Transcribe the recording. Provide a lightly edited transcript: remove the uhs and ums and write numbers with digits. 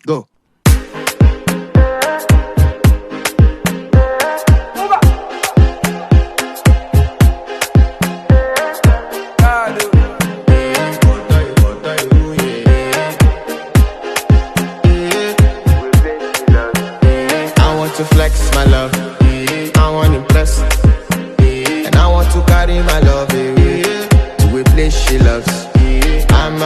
Go. To flex my love, I want to impress, and I want to carry my love away to a place she loves. I'm